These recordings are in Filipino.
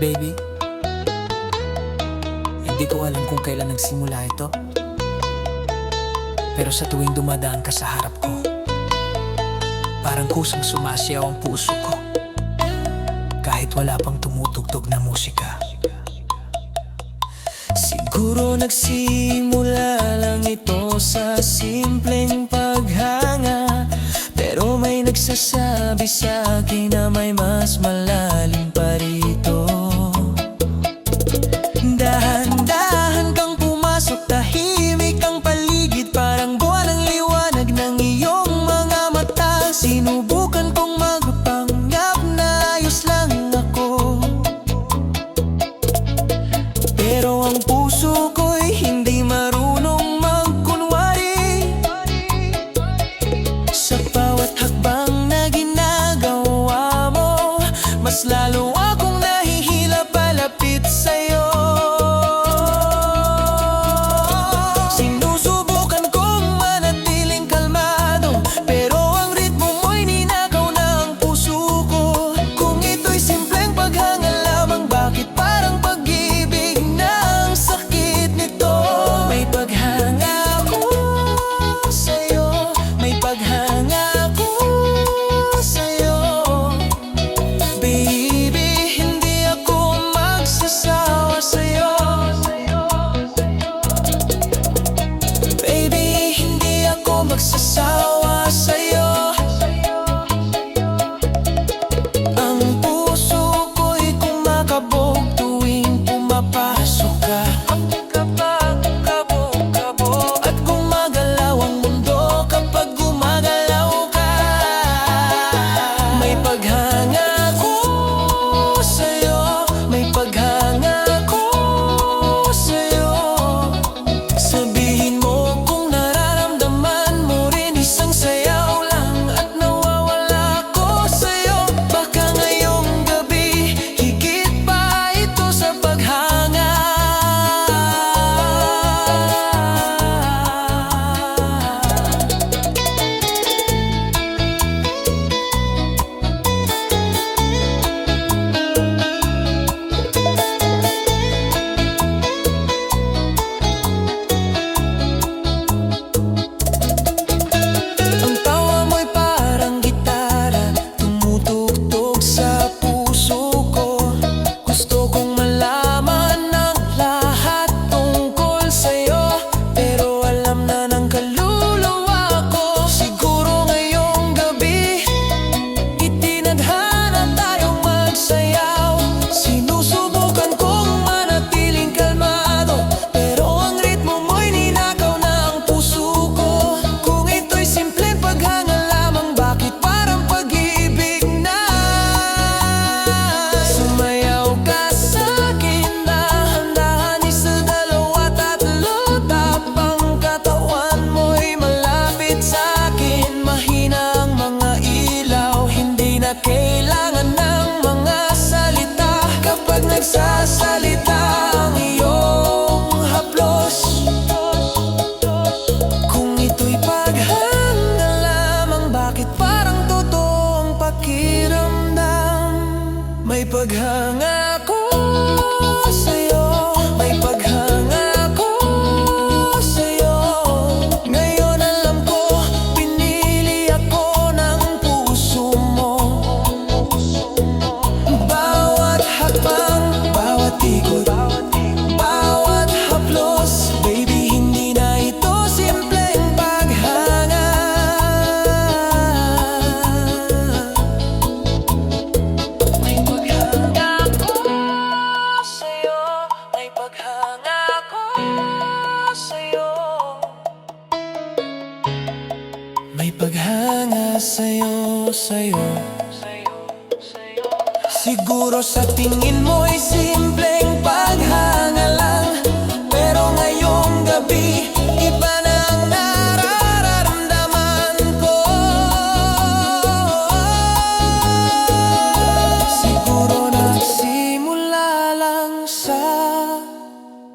Baby, hindi ko alam kung kailan nagsimula ito, pero sa tuwing dumadaan ka sa harap ko, parang kusang sumasayaw ang puso ko, kahit wala pang tumutugtog na musika. Siguro nagsimula lang ito sa simpleng paghanga, pero may nagsasabi sa akin na may mas malalim pa rito. Dahan-dahan kang pumasok, tahimik ang paligid, parang buwan ang liwanag ng iyong mga mata. Sinubukan kong magpanggap na ayos lang ako, pero ang puso ko'y hindi marunong magkunwari. Sa bawat hakbang na ginagawa mo, mas lalo akong nahihila palapit sa'yo. Sinusubukan kong manatiling kalmado, pero ang ritmo mo'y ninakaw na ang puso ko. Kung ito'y simpleng paghanga lamang, bakit parang pag-ibig na ang sakit nito? May paghanga ko sa'yo, may paghanga ko sa'yo. Baby, hindi ako magsasawa sa'yo. Baby, hindi ako magsasawa sa'yo. Ang puso ko'y kumakabog tuwing pumapasok ka. Kabog-kabog, at gumagalaw ang mundo kapag gumagalaw ka. May paghanga ko sa'yo, may paghanga ko sa'yo. Sabihin mo kung nararamdaman mo rin, isang sayaw lang at nawawala ko sa'yo. Baka ngayong gabi, higit pa ito sa paghanga. Ang tawa mo'y parang gitara, tumutugtog sa puso ko. Gusto kong malaman ang lahat tungkol sa'yo, pero alam na ng kaluluwa ko. Siguro ngayong gabi, itinadhana tayong magsayaw. Sinusubukan kong manatiling kalmado, pero ang ritmo mo'y ninakaw na ang puso ko. Kung ito'y simpleng paghanga lamang, bakit parang pag-ibig na? Sumayaw ka sa'kin, dahan-dahan, isa, dalawa, tatlo. Tapang katawan mo'y malapit sa'kin. Mahina ang mga ilaw, hindi na kailangan ng mga salita. Kapag nagsasalita ang iyong haplos, kung ito'y paghanga lamang, bakit parang totoong pakiramdam? May paghanga ko sa'yo, may paghanga ko sa'yo. Ngayon alam ko, pinili ako ng puso mo. Bawat hakbang, bawat ikot, bawat haplos, baby, hindi na ito simpleng paghanga. May paghanga ko sa'yo, may paghanga ko sa'yo. May paghanga sa'yo, sa'yo. Siguro sa tingin mo'y simpleng paghanga lang, pero ngayong gabi, iba na ang nararamdaman ko. Siguro nagsimula lang sa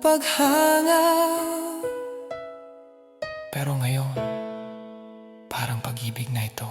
paghanga, pero ngayon, parang pag-ibig na ito.